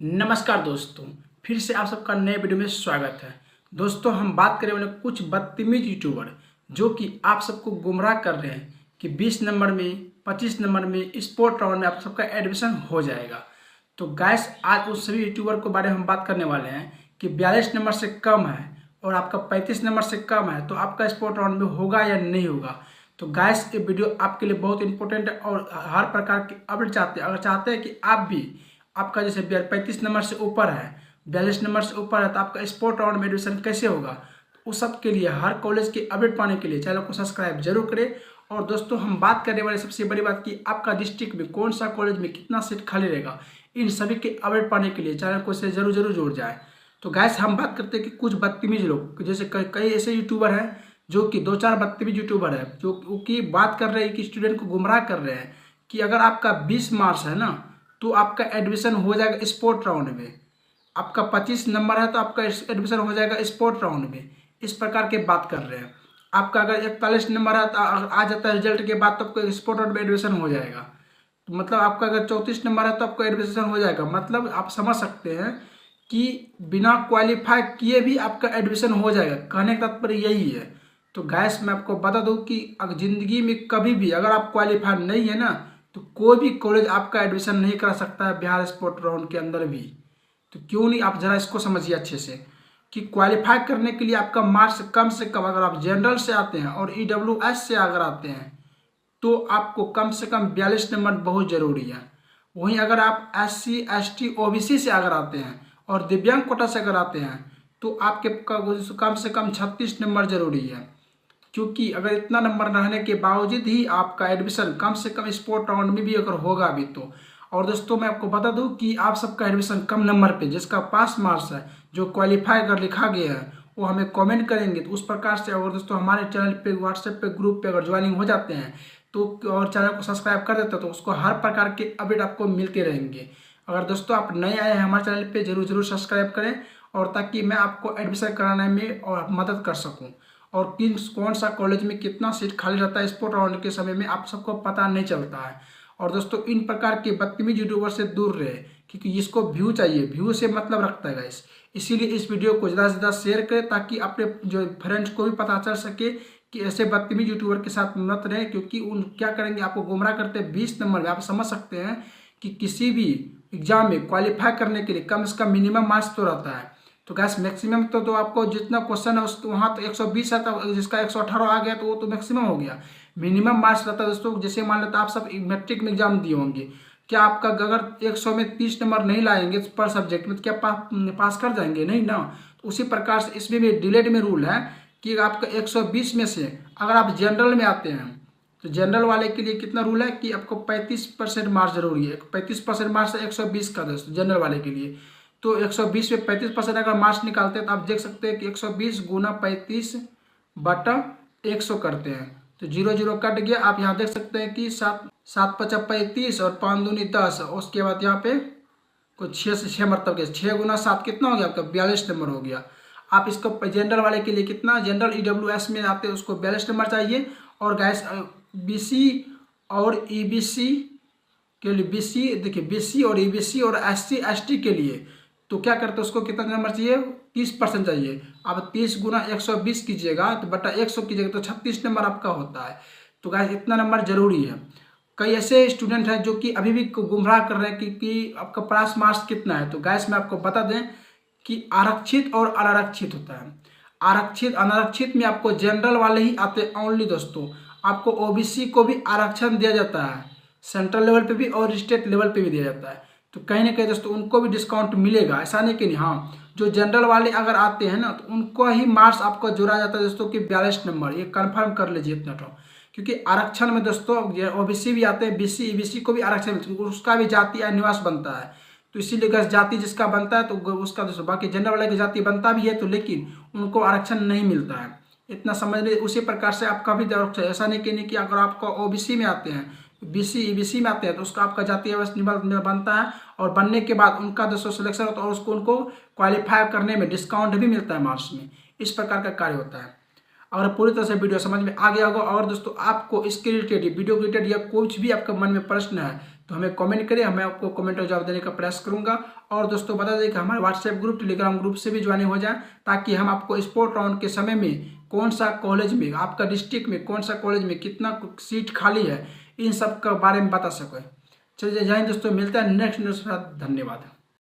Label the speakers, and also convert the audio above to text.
Speaker 1: नमस्कार दोस्तों, फिर से आप सबका नए वीडियो में स्वागत है। दोस्तों, हम बात करें वाले कुछ बदतमीज यूट्यूबर जो कि आप सबको गुमराह कर रहे हैं कि 20 नंबर में 25 नंबर में स्पोर्ट राउंड में आप सबका एडमिशन हो जाएगा। तो गैस, आज उस सभी यूट्यूबर के बारे में हम बात करने वाले हैं कि 42 नंबर से कम है और आपका 35 नंबर से कम है तो आपका स्पोर्ट राउंड में होगा या नहीं होगा। तो गैस, ये वीडियो आपके लिए बहुत इंपॉर्टेंट है और हर प्रकार के अपडेट चाहते हैं। अगर चाहते हैं कि आप भी आपका जैसे 35 नंबर से ऊपर है, 42 नंबर से ऊपर है तो आपका स्पोर्ट राउंड में एडमिशन कैसे होगा, तो उस सब के लिए हर कॉलेज के अपडेट पाने के लिए चैनल को सब्सक्राइब जरूर करें। और दोस्तों, हम बात करने वाले सबसे बड़ी बात कि आपका डिस्ट्रिक्ट में कौन सा कॉलेज में कितना सीट खाली रहेगा, इन सभी के अपडेट पाने के लिए चैनल को से जरूर जुड़ जाए। तो गैस, हम बात करते हैं कि कुछ बदतमीज लोग, जैसे कई ऐसे यूट्यूबर हैं जो कि 2-4 बदतमीज यूट्यूबर है जो कि बात कर रहे हैं कि स्टूडेंट को गुमराह कर रहे हैं कि अगर आपका 20 मार्क्स है ना तो आपका एडमिशन हो जाएगा स्पोर्ट राउंड में, आपका 25 नंबर है तो आपका एडमिशन हो जाएगा स्पोर्ट राउंड में। इस प्रकार के बात कर रहे हैं। आपका अगर 41 नंबर है तो आ जाता है रिजल्ट के बाद तो आपको स्पोर्ट राउंड में एडमिशन हो जाएगा। तो मतलब आपका अगर 34 नंबर है तो आपको एडमिशन हो जाएगा। मतलब आप समझ सकते हैं कि बिना क्वालिफाई किए भी आपका एडमिशन हो जाएगा। कहने का तात्पर्य यही है। तो गैस, मैं आपको बता दूं कि अगर ज़िंदगी में कभी भी अगर आप क्वालिफाई नहीं है ना तो कोई भी कॉलेज आपका एडमिशन नहीं करा सकता है बिहार स्पोर्ट राउंड के अंदर भी। तो क्यों नहीं, आप ज़रा इसको समझिए अच्छे से कि क्वालिफाई करने के लिए आपका मार्क्स कम से कम, अगर आप जनरल से आते हैं और EWS से अगर आते हैं तो आपको कम से कम 42 नंबर बहुत ज़रूरी है। वहीं अगर आप SC ST OBC से अगर आते हैं और दिव्यांग कोटा से अगर आते हैं तो आपके कम से कम 36 नंबर जरूरी है। क्योंकि अगर इतना नंबर रहने के बावजूद ही आपका एडमिशन कम से कम स्पोर्ट राउंड में भी अगर होगा भी तो। और दोस्तों, मैं आपको बता दूं कि आप सबका एडमिशन कम नंबर पे जिसका पास मार्क्स है, जो क्वालिफाई अगर लिखा गया है, वो हमें कमेंट करेंगे। तो उस प्रकार से अगर दोस्तों हमारे चैनल पे व्हाट्सएप पे ग्रुप पे अगर ज्वाइनिंग हो जाते हैं तो और चैनल को सब्सक्राइब कर देते हैं तो उसको हर प्रकार के अपडेट आपको मिलते रहेंगे। अगर दोस्तों आप नए आए हैं हमारे चैनल पे, जरूर सब्सक्राइब करें और ताकि मैं आपको एडमिशन कराने में और मदद कर सकूँ। और कौन सा कॉलेज में कितना सीट खाली रहता है स्पोर्ट राउंड के समय में आप सबको पता नहीं चलता है। और दोस्तों, इन प्रकार के बदतमीज यूट्यूबर से दूर रहे क्योंकि इसको व्यू चाहिए, व्यू से मतलब रखता है गाइस। इसीलिए इस वीडियो को ज़्यादा से ज़्यादा शेयर करें ताकि अपने जो फ्रेंड्स को भी पता चल सके कि ऐसे बदतमीज यूट्यूबर के साथ मत रहे, क्योंकि उन क्या करेंगे, आपको गुमराह करते हैं 20 नंबर में। आप समझ सकते हैं कि किसी भी एग्जाम में क्वालिफाई करने के लिए कम से कम मिनिमम मार्क्स तो रहता है। तो गैस, मैक्सिमम तो आपको जितना क्वेश्चन है उस वहाँ तो 120 है, तो जिसका 118 आ गया तो वो तो मैक्सिमम हो गया। मिनिमम मार्क्स रहता है दोस्तों। जैसे मान लेते आप सब मैट्रिक में एग्जाम दिए होंगे, क्या आपका अगर 100 में 30 नंबर नहीं लाएंगे पर सब्जेक्ट में तो क्या पास कर जाएंगे? नहीं ना। तो उसी प्रकार से इसमें भी डिलेड में रूल है कि आपका 120 में से अगर आप जनरल में आते हैं तो जनरल वाले के लिए कितना रूल है कि आपको 35% मार्क्स जरूरी है। 35% मार्क्स है 120 का दोस्तों जनरल वाले के लिए। तो 120 में 35% अगर मार्क्स निकालते हैं तो आप देख सकते हैं कि 120 गुना 35 बटा 100 करते हैं तो 0 कट गया। आप यहाँ देख सकते हैं कि 7 7 5 35 और 5 दूनी 10। उसके बाद यहाँ पे कुछ 6 से 6 मतलब के 6 गुना 7 कितना हो गया आपका? 42 नंबर हो गया। आप इसको जनरल वाले के लिए कितना, जनरल EWS में आते हैं उसको 42 नंबर चाहिए। और गैस BC और EBC के लिए, BC देखिए, BC और EBC और SC ST के लिए तो क्या करते हैं, उसको कितना नंबर चाहिए? 30% चाहिए। अब 30 गुना 120 कीजिएगा तो बटा 100 कीजिएगा तो 36 नंबर आपका होता है। तो गाइस, इतना नंबर जरूरी है। कई ऐसे स्टूडेंट हैं जो कि अभी भी गुमराह कर रहे हैं कि आपका पास मार्क्स कितना है। तो गैस, मैं आपको बता दें कि आरक्षित और अनारक्षित होता है। आरक्षित अनारक्षित में आपको जनरल वाले ही आते हैं ओनली दोस्तों। आपको OBC को भी आरक्षण दिया जाता है, सेंट्रल लेवल पे भी और स्टेट लेवल पे भी दिया जाता है। तो कहीं ना कहीं दोस्तों उनको भी डिस्काउंट मिलेगा, ऐसा नहीं कि नहीं। हाँ, जो जनरल वाले अगर आते हैं ना तो उनको ही मार्क्स आपको जोड़ा जाता है दोस्तों कि 42 नंबर, ये कंफर्म कर लीजिए इतना तो। क्योंकि आरक्षण में दोस्तों OBC भी आते हैं, BC EBC को भी आरक्षण मिलता है, उसका भी जाति या निवास बनता है। तो इसीलिए अगर जाति जिसका बनता है तो उसका दोस्तों, बाकी जनरल वाले की जाति बनता भी है तो लेकिन उनको आरक्षण नहीं मिलता है, इतना समझ लीजिए। उसी प्रकार से आपका भी ऐसा नहीं कि अगर आपको OBC में आते हैं, BC EBC में आते हैं तो उसका आपका जातीय व्यवस्था बनता है और बनने के बाद उनका दोस्तों सिलेक्शन होता है और उसको उनको क्वालिफाई करने में डिस्काउंट भी मिलता है मार्क्स में। इस प्रकार का कार्य होता है। अगर पूरी तरह से वीडियो समझ में आ गया होगा और दोस्तों आपको इसके रिलेटेड वीडियो के रिलेटेड या कुछ भी आपके मन में प्रश्न है तो हमें कमेंट करिए, मैं आपको कमेंट और जवाब देने का प्रयास करूंगा। और दोस्तों बता दें कि हमारे व्हाट्सएप ग्रुप, टेलीग्राम ग्रुप से भी ज्वाइन हो जाए, ताकि हम आपको स्पोर्ट राउंड के समय में कौन सा कॉलेज में, आपका डिस्ट्रिक्ट में कौन सा कॉलेज में कितना सीट खाली है, इन सब के बारे में बता सकें। चलिए जय हिंद दोस्तों, मिलते हैं नेक्स्ट न्यूज़ के साथ। धन्यवाद।